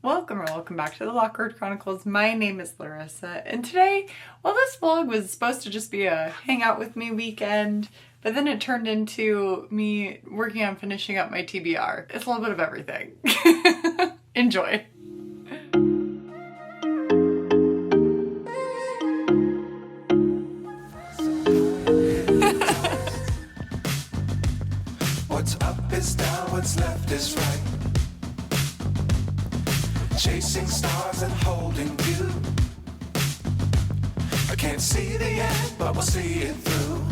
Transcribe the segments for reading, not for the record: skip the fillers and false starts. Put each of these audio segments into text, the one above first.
Welcome or welcome back to the Lockwood Chronicles. My name is Larissa, and today, well, this vlog was supposed to just be a hang out with me weekend, but then it turned into me working on finishing up my TBR. It's a little bit of everything. Enjoy. What's up is down, what's left is right. Chasing stars and holding you. I can't see the end, but we'll see it through.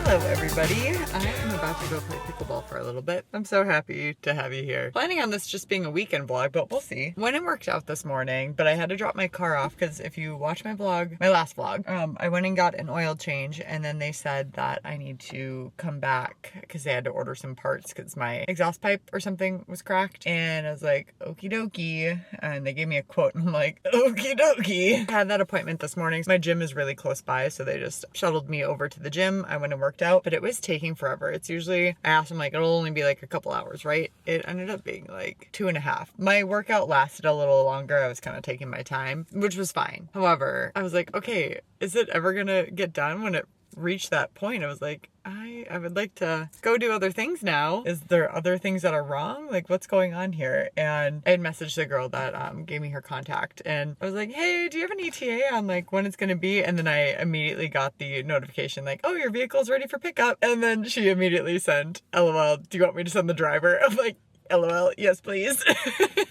Hello everybody, I am about to go play pickleball for a little bit. I'm so happy to have you here. Planning on this just being a weekend vlog, but we'll see. When it worked out this morning, but I had to drop my car off because if you watch my vlog, my last vlog, I went and got an oil change and then they said that I need to come back because they had to order some parts because my exhaust pipe or something was cracked. And I was like, okie dokie. And they gave me a quote and I'm like, okie dokie. I had that appointment this morning. My gym is really close by, so they just shuttled me over to the gym. I went and worked out, but it was taking forever. It's usually, I asked them like, it'll only be like a couple hours, right? It ended up being like 2.5. My workout lasted a little longer. I was kind of taking my time, which was fine. However, I was like, okay, is it ever gonna get done? When it reached that point, I was like, I would like to go do other things now. Is there other things that are wrong? Like, what's going on here? And I had messaged the girl that gave me her contact and I was like, hey, do you have an ETA on like when it's gonna be? And then I immediately got the notification like, oh, your vehicle's ready for pickup. And then she immediately sent, LOL, do you want me to send the driver? I'm like, LOL, yes please.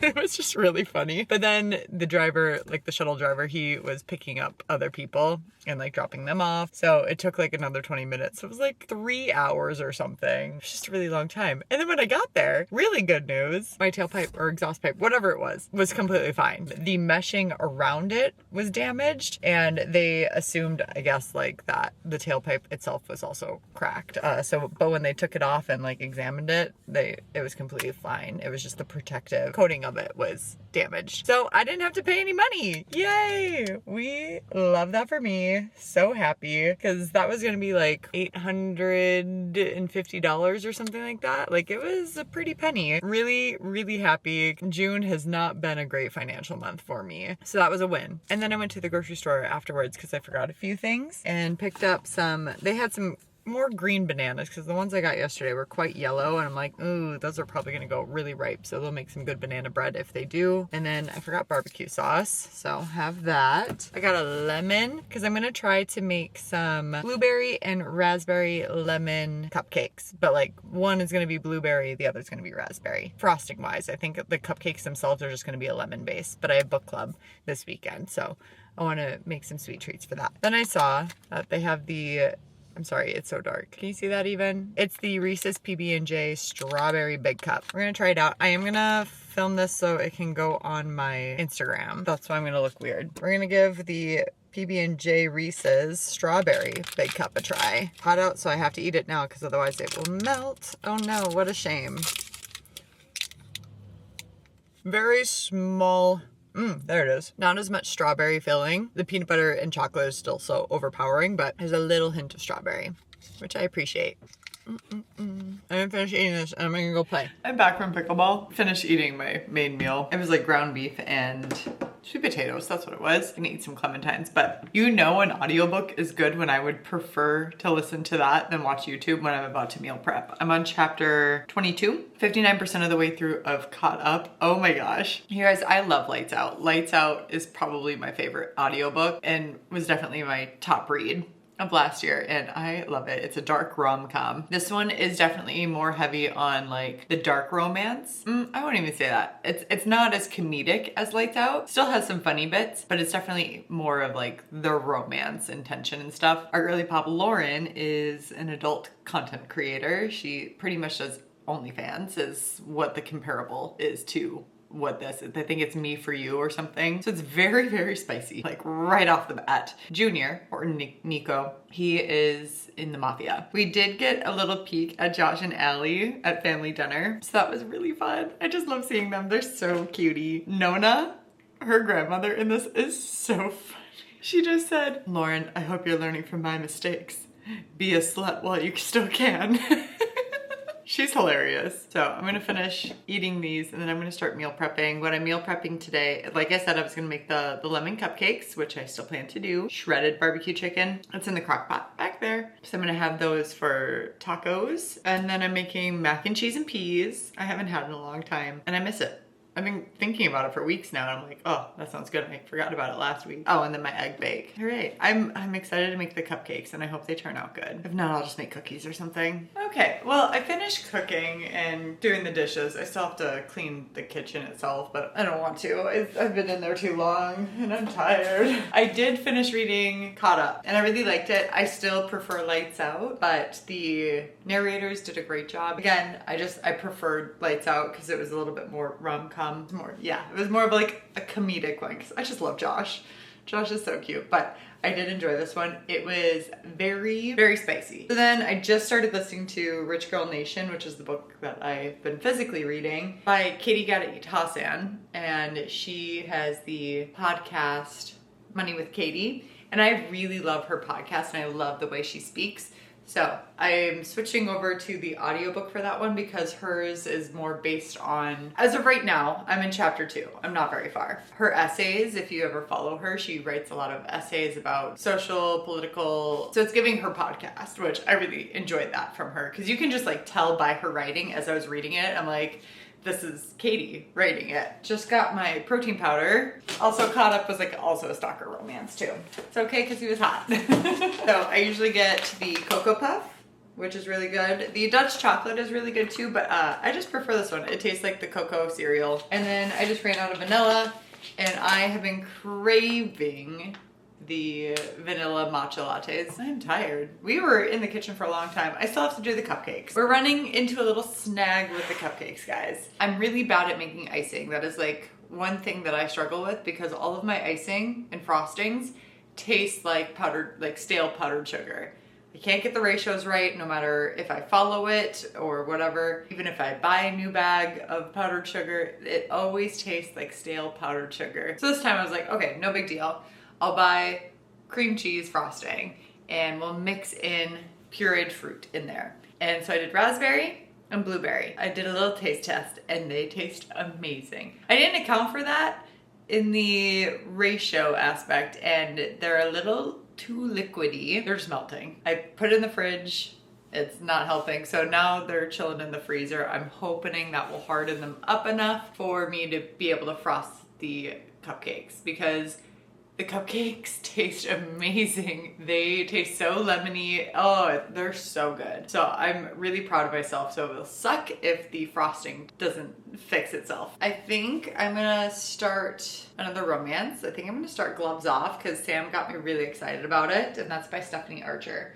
It was just really funny. But then the driver, like the shuttle driver, he was picking up other people and like dropping them off. So it took like another 20 minutes. So it was like 3 hours or something. It was just a really long time. And then when I got there, really good news, my tailpipe or exhaust pipe, whatever it was completely fine. The meshing around it was damaged and they assumed, I guess, like that the tailpipe itself was also cracked. But when they took it off and like examined it, it was completely fine. It was just the protective coating of it was damaged. So I didn't have to pay any money. Yay! We love that for me. So happy because that was gonna be like $850 or something like that. Like it was a pretty penny. Really, really happy. June has not been a great financial month for me. So that was a win. And then I went to the grocery store afterwards because I forgot a few things and picked up they had some more green bananas because the ones I got yesterday were quite yellow and I'm like, ooh, those are probably gonna go really ripe, so they'll make some good banana bread if they do. And then I forgot barbecue sauce, so have that. I got a lemon because I'm gonna try to make some blueberry and raspberry lemon cupcakes, but like one is gonna be blueberry, the other is gonna be raspberry. Frosting wise, I think the cupcakes themselves are just gonna be a lemon base, but I have book club this weekend, so I want to make some sweet treats for that. Then I saw that they have I'm sorry, it's so dark. Can you see that even? It's the Reese's PB&J Strawberry Big Cup. We're gonna try it out. I am gonna film this so it can go on my Instagram. That's why I'm gonna look weird. We're gonna give the PB&J Reese's Strawberry Big Cup a try. Hot out, so I have to eat it now because otherwise it will melt. Oh no, what a shame. Very small. There it is. Not as much strawberry filling. The peanut butter and chocolate is still so overpowering, but there's a little hint of strawberry, which I appreciate. I'm gonna finish eating this and I'm gonna go play. I'm back from pickleball. Finished eating my main meal. It was like ground beef and sweet potatoes, that's what it was. I'm gonna eat some clementines, but you know an audiobook is good when I would prefer to listen to that than watch YouTube when I'm about to meal prep. I'm on chapter 22, 59% of the way through of Caught Up. Oh my gosh. You guys, I love Lights Out. Lights Out is probably my favorite audiobook and was definitely my top read of last year and I love it. It's a dark rom-com. This one is definitely more heavy on like the dark romance. I won't even say that. It's not as comedic as Lights Out. Still has some funny bits, but it's definitely more of like the romance and tension and stuff. Our girly pop Lauren is an adult content creator. She pretty much does OnlyFans is what the comparable is to what this is. I think it's Me For You or something. So it's very, very spicy, like right off the bat. Junior, or Nico, he is in the mafia. We did get a little peek at Josh and Allie at family dinner. So that was really fun. I just love seeing them. They're so cutie. Nona, her grandmother in this is so funny. She just said, Lauren, I hope you're learning from my mistakes. Be a slut while you still can. She's hilarious. So I'm gonna finish eating these and then I'm gonna start meal prepping. What I'm meal prepping today, like I said, I was gonna make the lemon cupcakes, which I still plan to do. Shredded barbecue chicken. It's in the crock pot back there. So I'm gonna have those for tacos. And then I'm making mac and cheese and peas. I haven't had in a long time and I miss it. I've been thinking about it for weeks now and I'm like, oh, that sounds good. I forgot about it last week. Oh, and then my egg bake. All right, I'm excited to make the cupcakes and I hope they turn out good. If not, I'll just make cookies or something. Okay, well, I finished cooking and doing the dishes. I still have to clean the kitchen itself, but I don't want to. I've been in there too long and I'm tired. I did finish reading Caught Up and I really liked it. I still prefer Lights Out, but the narrators did a great job. Again, I preferred Lights Out because it was a little bit more rom-com. It was more of like a comedic one because I just love Josh. Josh is so cute, but I did enjoy this one. It was very, very spicy. So then I just started listening to Rich Girl Nation, which is the book that I've been physically reading by Katie Gatti Tassin, and she has the podcast Money with Katie, and I really love her podcast and I love the way she speaks. So I'm switching over to the audiobook for that one because hers is more based on, as of right now, I'm in chapter 2. I'm not very far. Her essays, if you ever follow her, she writes a lot of essays about social, political, so it's giving her podcast, which I really enjoyed that from her because you can just like tell by her writing as I was reading it. I'm like, this is Katie writing it. Just got my protein powder. Also Caught Up was like also a stalker romance too. It's okay because he was hot. So I usually get the Cocoa Puff, which is really good. The Dutch chocolate is really good too, but I just prefer this one. It tastes like the cocoa cereal. And then I just ran out of vanilla and I have been craving the vanilla matcha lattes. I'm tired. We were in the kitchen for a long time. I still have to do the cupcakes. We're running into a little snag with the cupcakes, guys. I'm really bad at making icing. That is like one thing that I struggle with because all of my icing and frostings taste like powdered, like stale powdered sugar. I can't get the ratios right no matter if I follow it or whatever. Even if I buy a new bag of powdered sugar, it always tastes like stale powdered sugar. So this time I was like, okay, no big deal. I'll buy cream cheese frosting and we'll mix in pureed fruit in there. And so I did raspberry and blueberry. I did a little taste test and they taste amazing. I didn't account for that in the ratio aspect and they're a little too liquidy. They're just melting. I put it in the fridge. It's not helping. So now they're chilling in the freezer. I'm hoping that will harden them up enough for me to be able to frost the cupcakes because the cupcakes taste amazing. They taste so lemony. Oh, they're so good. So I'm really proud of myself. So it'll suck if the frosting doesn't fix itself. I think I'm gonna start another romance. I think I'm gonna start Gloves Off because Sam got me really excited about it, and that's by Stephanie Archer.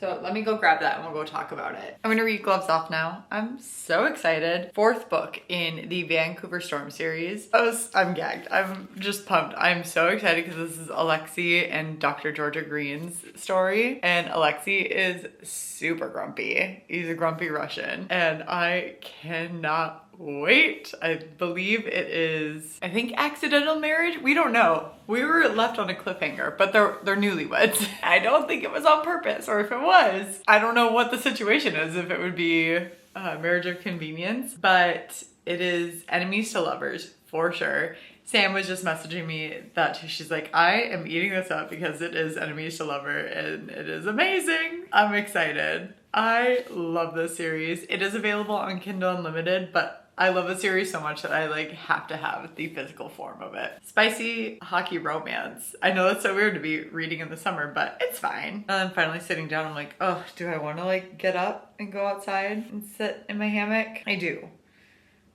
So let me go grab that and we'll go talk about it. I'm gonna read Gloves Off now. I'm so excited. 4th book in the Vancouver Storm series. I'm gagged. I'm just pumped. I'm so excited because this is Alexi and Dr. Georgia Green's story. And Alexi is super grumpy. He's a grumpy Russian. And I cannot wait. I believe it is, I think, accidental marriage. We don't know. We were left on a cliffhanger, but they're newlyweds. I don't think it was on purpose, or if it was, I don't know what the situation is, if it would be a marriage of convenience, but it is enemies to lovers for sure. Sam was just messaging me that she's like, I am eating this up because it is enemies to lover and it is amazing. I'm excited. I love this series. It is available on Kindle Unlimited, but I love the series so much that I like have to have the physical form of it. Spicy hockey romance. I know that's so weird to be reading in the summer, but it's fine. And then finally sitting down, I'm like, oh, do I want to like get up and go outside and sit in my hammock? I do.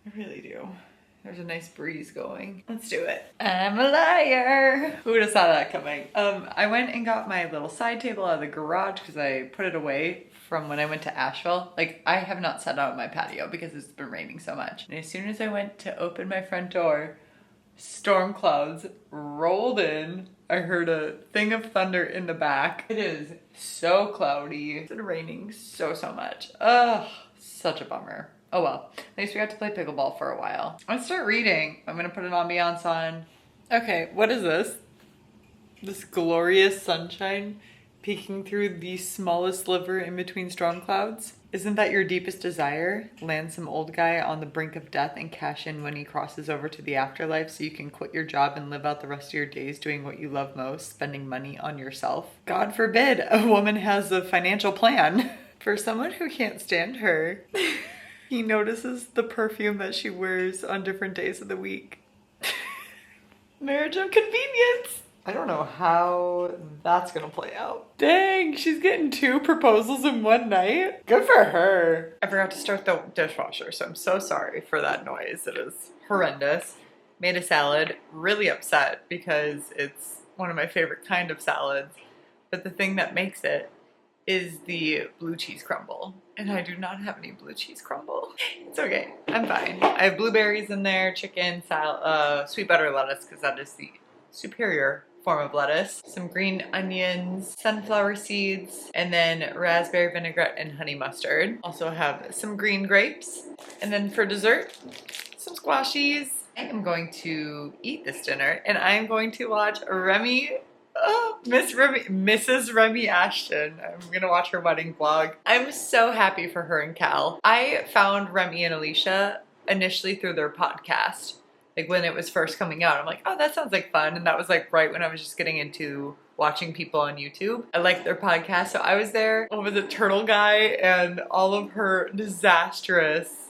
I really do. There's a nice breeze going. Let's do it. I'm a liar. Who would have saw that coming? I went and got my little side table out of the garage because I put it away from when I went to Asheville. Like, I have not sat out on my patio because it's been raining so much. And as soon as I went to open my front door, storm clouds rolled in. I heard a thing of thunder in the back. It is so cloudy. It's been raining so much. Ugh, such a bummer. Oh well, at least we got to play pickleball for a while. Let's start reading. I'm gonna put an ambiance on. Okay, what is this? This glorious sunshine peeking through the smallest sliver in between storm clouds. Isn't that your deepest desire? Land some old guy on the brink of death and cash in when he crosses over to the afterlife so you can quit your job and live out the rest of your days doing what you love most, spending money on yourself. God forbid a woman has a financial plan. For someone who can't stand her, he notices the perfume that she wears on different days of the week. Marriage of convenience. I don't know how that's gonna play out. Dang, she's getting 2 proposals in one night. Good for her. I forgot to start the dishwasher, so I'm so sorry for that noise. It is horrendous. Made a salad, really upset because it's one of my favorite kind of salads. But the thing that makes it is the blue cheese crumble. And I do not have any blue cheese crumble. It's okay, I'm fine. I have blueberries in there, chicken, sweet butter lettuce, because that is the superior form of lettuce, some green onions, sunflower seeds, and then raspberry vinaigrette and honey mustard. Also have some green grapes. And then for dessert, some squashies. I am going to eat this dinner and I am going to watch Mrs. Remy Ashton. I'm gonna watch her wedding vlog. I'm so happy for her and Cal. I found Remy and Alicia initially through their podcast. Like when it was first coming out, I'm like, oh, that sounds like fun. And that was like right when I was just getting into watching people on YouTube. I liked their podcast. So I was there with the turtle guy and all of her disastrous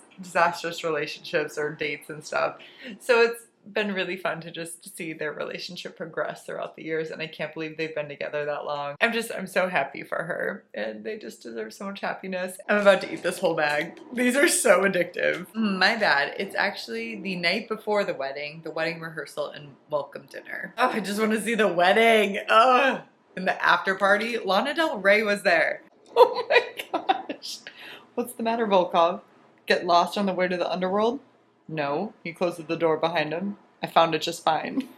relationships or dates and stuff. So it's been really fun to just see their relationship progress throughout the years, and I can't believe they've been together that long. I'm so happy for her, and they just deserve so much happiness. I'm about to eat this whole bag. These are so addictive. My bad. It's actually the night before the wedding rehearsal and welcome dinner. Oh, I just want to see the wedding. Oh, and the after party. Lana Del Rey was there. Oh my gosh. What's the matter, Volkov? Get lost on the way to the underworld? No, he closes the door behind him. I found it just fine.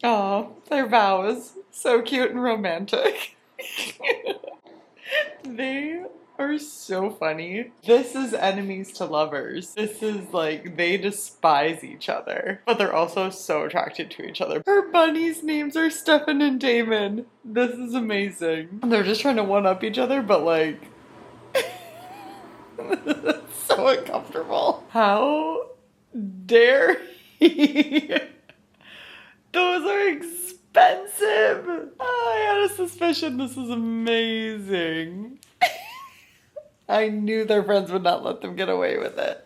Aw, their vows. So cute and romantic. They are so funny. This is enemies to lovers. This is like, they despise each other, but they're also so attracted to each other. Her bunnies' names are Stefan and Damon. This is amazing. They're just trying to one-up each other, but like... so uncomfortable. How dare he? Those are expensive. I had a suspicion this is amazing. I knew their friends would not let them get away with it.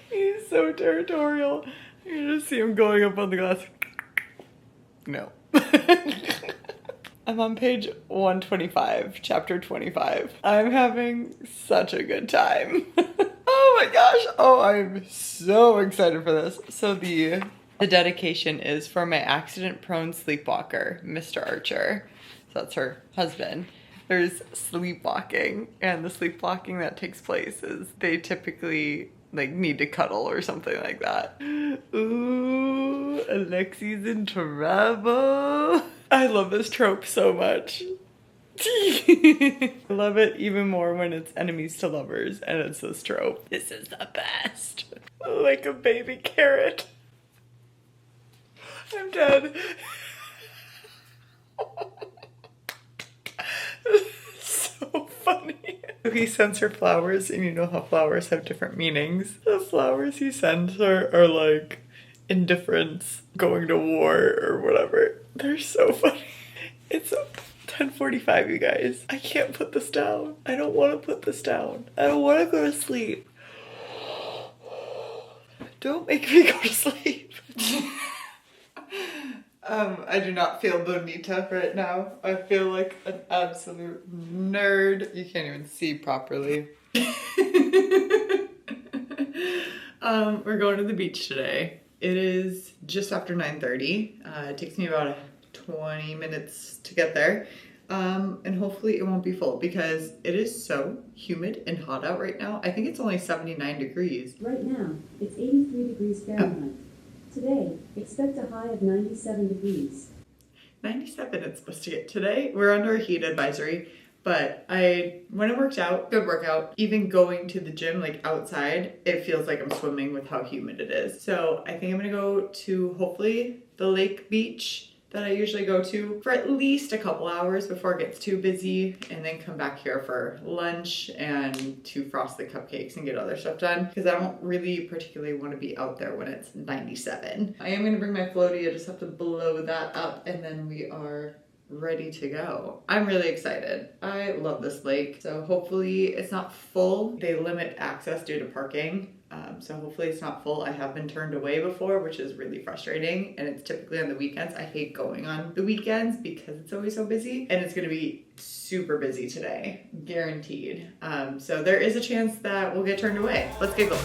He's so territorial. You just see him going up on the glass. No. I'm on page 125, chapter 25. I'm having such a good time. Oh my gosh. Oh, I'm so excited for this. So the dedication is for my accident-prone sleepwalker, Mr. Archer. So that's her husband. There's sleepwalking, and the sleepwalking that takes place is they typically like need to cuddle or something like that. Ooh, Alexi's in trouble. I love this trope so much. I love it even more when it's enemies to lovers and it's this trope. This is the best. Like a baby carrot. I'm dead. So funny. He sends her flowers, and you know how flowers have different meanings. The flowers he sends her are like indifference, going to war, or whatever. They're so funny. It's 10:45, you guys. I can't put this down. I don't want to put this down. I don't want to go to sleep. Don't make me go to sleep. I do not feel bonita right now. I feel like an absolute nerd. You can't even see properly. We're going to the beach today. It is just after 9:30. It takes me about 20 minutes to get there. And hopefully it won't be full because it is so humid and hot out right now. I think it's only 79 degrees. Right now, it's 83 degrees Fahrenheit. Today, expect a high of 97 degrees. 97 it's supposed to get today. We're under a heat advisory, But when it worked out, good workout, even going to the gym, like outside, it feels like I'm swimming with how humid it is. So I think I'm gonna go to hopefully the lake beach that I usually go to for at least a couple hours before it gets too busy, and then come back here for lunch and to frost the cupcakes and get other stuff done, because I don't really particularly want to be out there when it's 97. I am going to bring my floaty. I just have to blow that up and then we are ready to go. I'm really excited. I love this lake. So hopefully it's not full. They limit access due to parking. So hopefully it's not full. I have been turned away before, which is really frustrating. And it's typically on the weekends. I hate going on the weekends because it's always so busy. And it's going to be super busy today. Guaranteed. So there is a chance that we'll get turned away. Let's get going.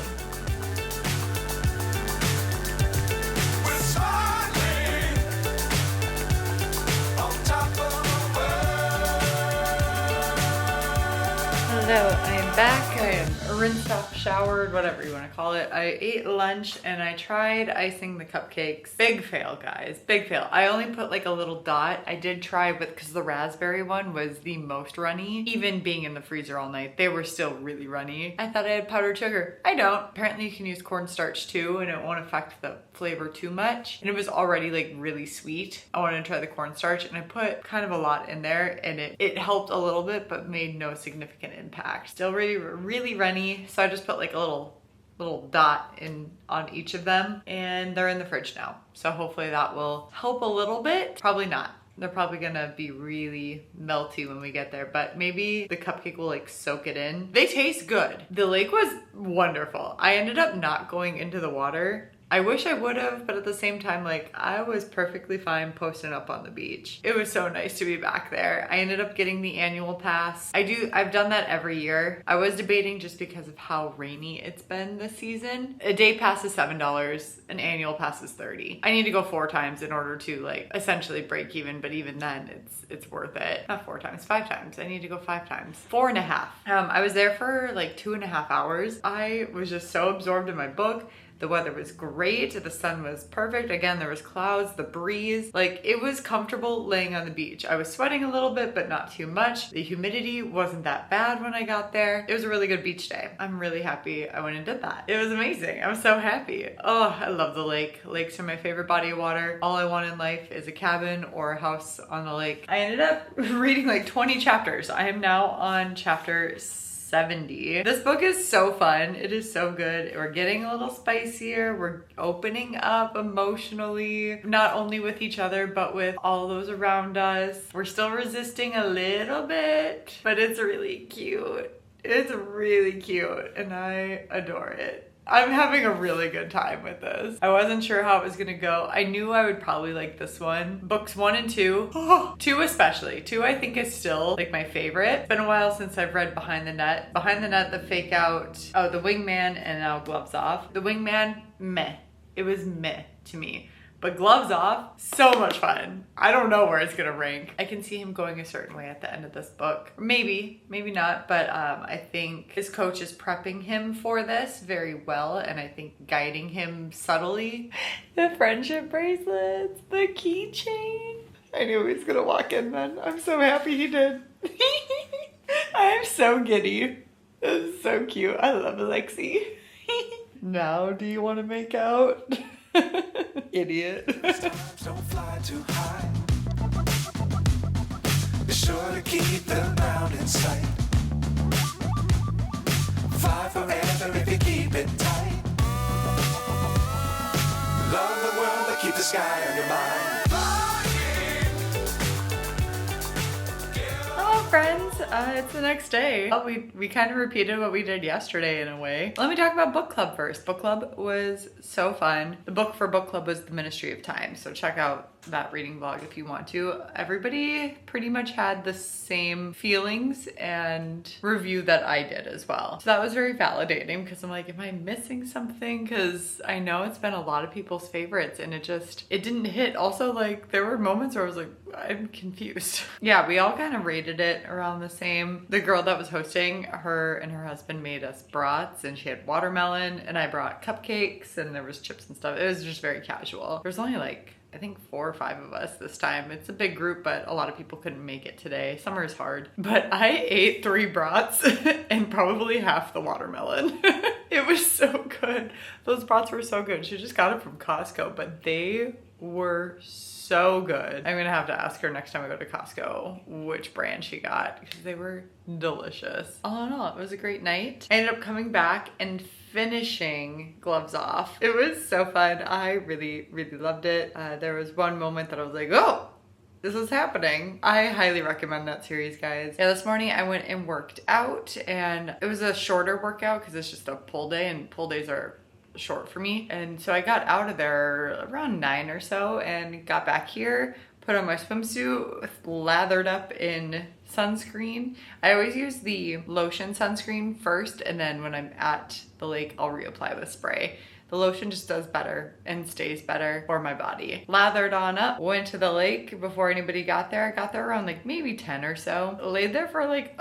Hello, I am back. I am rinsed off, showered, whatever you want to call it. I ate lunch and I tried icing the cupcakes. Big fail, guys. Big fail. I only put like a little dot. I did try with, because the raspberry one was the most runny. Even being in the freezer all night, they were still really runny. I thought I had powdered sugar. I don't. Apparently you can use cornstarch too and it won't affect the flavor too much. And it was already like really sweet. I wanted to try the cornstarch and I put kind of a lot in there and it helped a little bit but made no significant impact. Still really runny. So I just put like a little dot in on each of them and they're in the fridge now. So hopefully that will help a little bit. Probably not. They're probably gonna be really melty when we get there, but maybe the cupcake will like soak it in. They taste good. The lake was wonderful. I ended up not going into the water. I wish I would have, but at the same time, like, I was perfectly fine posting up on the beach. It was so nice to be back there. I ended up getting the annual pass. I've done that every year. I was debating just because of how rainy it's been this season. A day pass is $7, an annual pass is $30. I need to go 4 times in order to like essentially break even, but even then it's worth it. Not 4 times, 5 times. I need to go 5 times. 4.5. I was there for like 2.5 hours. I was just so absorbed in my book. The weather was great. The sun was perfect. Again, there was clouds, the breeze. Like, it was comfortable laying on the beach. I was sweating a little bit, but not too much. The humidity wasn't that bad when I got there. It was a really good beach day. I'm really happy I went and did that. It was amazing. I'm so happy. Oh, I love the lake. Lakes are my favorite body of water. All I want in life is a cabin or a house on the lake. I ended up reading like 20 chapters. I am now on chapter 70. This book is so fun. It is so good. We're getting a little spicier. We're opening up emotionally, not only with each other, but with all those around us. We're still resisting a little bit, but it's really cute. It's really cute and I adore it. I'm having a really good time with this. I wasn't sure how it was gonna go. I knew I would probably like this one. Books 1 and 2. Oh, 2 especially. 2 I think is still like my favorite. It's been a while since I've read Behind the Net. Behind the Net, The Fake Out, The Wingman, and now Gloves Off. The Wingman, meh. It was meh to me. But Gloves Off, so much fun. I don't know where it's gonna rank. I can see him going a certain way at the end of this book. Maybe, maybe not, but I think his coach is prepping him for this very well, and I think guiding him subtly. The friendship bracelets, the keychain. I knew he was gonna walk in then. I'm so happy he did. I am so giddy. This is so cute. I love Alexi. Now, do you want to make out? Idiot. Don't fly too high. Be sure to keep the ground in sight. Fly forever if you keep it tight. Love the world, but keep the sky on your mind. Hello friends, it's the next day. Well, we kind of repeated what we did yesterday in a way. Let me talk about book club first. Book club was so fun. The book for book club was The Ministry of Time, so check out that reading vlog if you want to. Everybody pretty much had the same feelings and review that I did as well. So that was very validating because I'm like, am I missing something? Because I know it's been a lot of people's favorites and it didn't hit. Also, like, there were moments where I was like, I'm confused. Yeah, we all kind of rated it around the same. The girl that was hosting, her and her husband made us brats and she had watermelon and I brought cupcakes and there was chips and stuff. It was just very casual. There was only like I think 4 or 5 of us this time. It's a big group, but a lot of people couldn't make it today. Summer is hard. But I ate 3 brats and probably half the watermelon. It was so good. Those brats were so good. She just got it from Costco, but they were so good. I'm gonna have to ask her next time I go to Costco which brand she got because they were delicious. All in all, it was a great night. I ended up coming back and finishing Gloves Off. It was so fun. I really, really loved it. There was one moment that I was like, oh, this is happening. I highly recommend that series, guys. Yeah, this morning I went and worked out, and it was a shorter workout because it's just a pull day, and pull days are short for me. And so I got out of there around 9 or so and got back here, put on my swimsuit, lathered up in sunscreen. I always use the lotion sunscreen first, and then when I'm at the lake, I'll reapply with spray. The lotion just does better and stays better for my body. Lathered on up, went to the lake before anybody got there. I got there around like maybe 10 or so. Laid there for like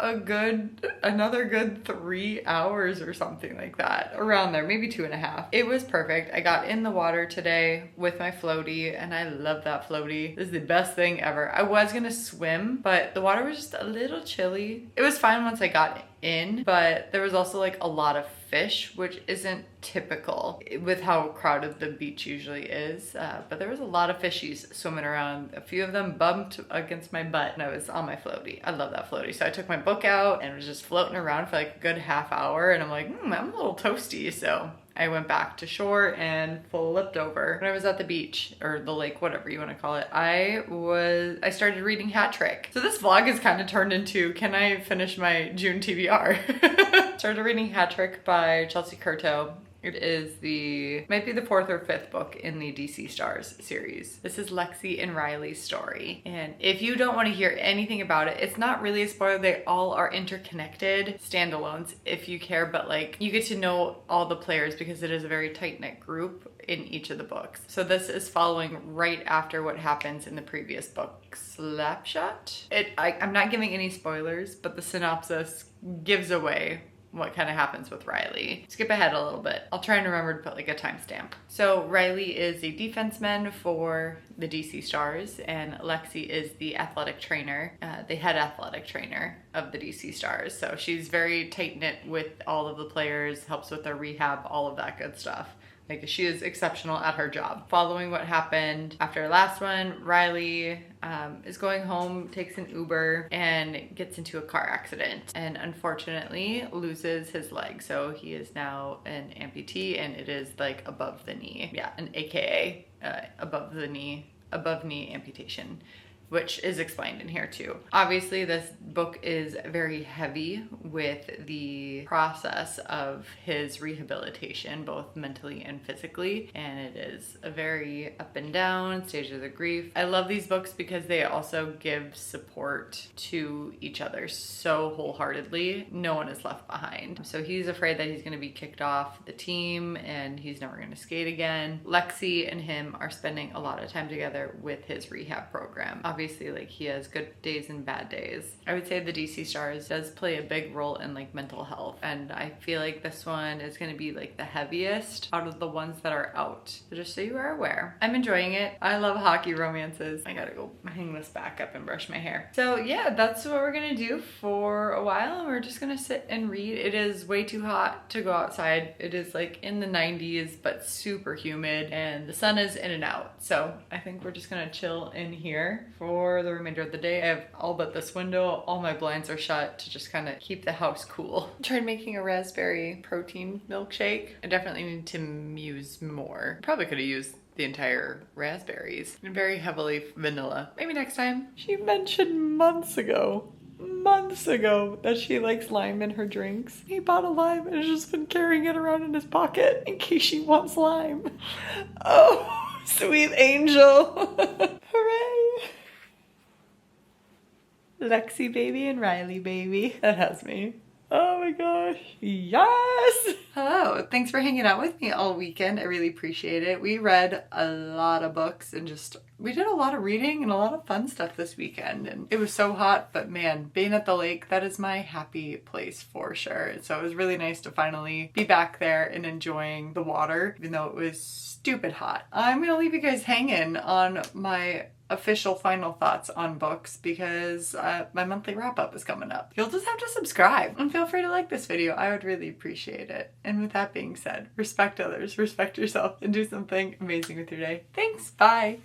another good 3 hours or something like that. Around there, maybe 2.5. It was perfect. I got in the water today with my floaty, and I love that floaty. This is the best thing ever. I was gonna swim, but the water was just a little chilly. It was fine once I got in, but there was also like a lot of fish, which isn't typical with how crowded the beach usually is, but there was a lot of fishies swimming around. A few of them bumped against my butt and I was on my floaty. I love that floaty. So I took my book out and was just floating around for like a good half hour, and I'm like, I'm a little toasty. So I went back to shore and flipped over. When I was at the beach, or the lake, whatever you want to call it, I started reading Hat Trick. So this vlog has kind of turned into, can I finish my June TBR? Started reading Hat Trick by Chelsea Curto. It is might be the 4th or 5th book in the DC Stars series. This is Lexi and Riley's story. And if you don't want to hear anything about it, it's not really a spoiler. They all are interconnected standalones if you care, but like you get to know all the players because it is a very tight-knit group in each of the books. So this is following right after what happens in the previous book, Slapshot. I'm not giving any spoilers, but the synopsis gives away what kind of happens with Riley. Skip ahead a little bit. I'll try and remember to put like a timestamp. So Riley is a defenseman for the DC Stars, and Lexi is the athletic trainer, the head athletic trainer of the DC Stars. So she's very tight-knit with all of the players, helps with their rehab, all of that good stuff. Like, she is exceptional at her job. Following what happened after our last one, Riley is going home, takes an Uber, and gets into a car accident. And unfortunately loses his leg. So he is now an amputee, and it is like above the knee. Yeah, an AKA above knee amputation, which is explained in here too. Obviously, this book is very heavy with the process of his rehabilitation, both mentally and physically, and it is a very up and down stages of grief. I love these books because they also give support to each other so wholeheartedly. No one is left behind. So he's afraid that he's gonna be kicked off the team and he's never gonna skate again. Lexi and him are spending a lot of time together with his rehab program. Obviously, like, he has good days and bad days. I would say the DC Stars does play a big role in like mental health, and I feel like this one is going to be like the heaviest out of the ones that are out. So just so you are aware, I'm enjoying it. I love hockey romances. I gotta go hang this back up and brush my hair. So yeah, that's what we're gonna do for a while. We're just gonna sit and read. It is way too hot to go outside. It is like in the 90s, but super humid, and the sun is in and out. So I think we're just gonna chill in here for the remainder of the day. I have all but this window, all my blinds are shut to just kind of keep the house cool. I tried making a raspberry protein milkshake. I definitely need to use more. Probably could have used the entire raspberries and very heavily vanilla. Maybe next time. She mentioned months ago that she likes lime in her drinks. He bought a lime and has just been carrying it around in his pocket in case she wants lime. Oh, sweet angel. Hooray. Lexi baby and Riley baby. That has me. Oh my gosh. Yes! Hello. Thanks for hanging out with me all weekend. I really appreciate it. We read a lot of books in just we did a lot of reading and a lot of fun stuff this weekend, and it was so hot, but man, being at the lake, that is my happy place for sure. So it was really nice to finally be back there and enjoying the water, even though it was stupid hot. I'm gonna leave you guys hanging on my official final thoughts on books because my monthly wrap-up is coming up. You'll just have to subscribe and feel free to like this video. I would really appreciate it. And with that being said, respect others, respect yourself, and do something amazing with your day. Thanks, bye!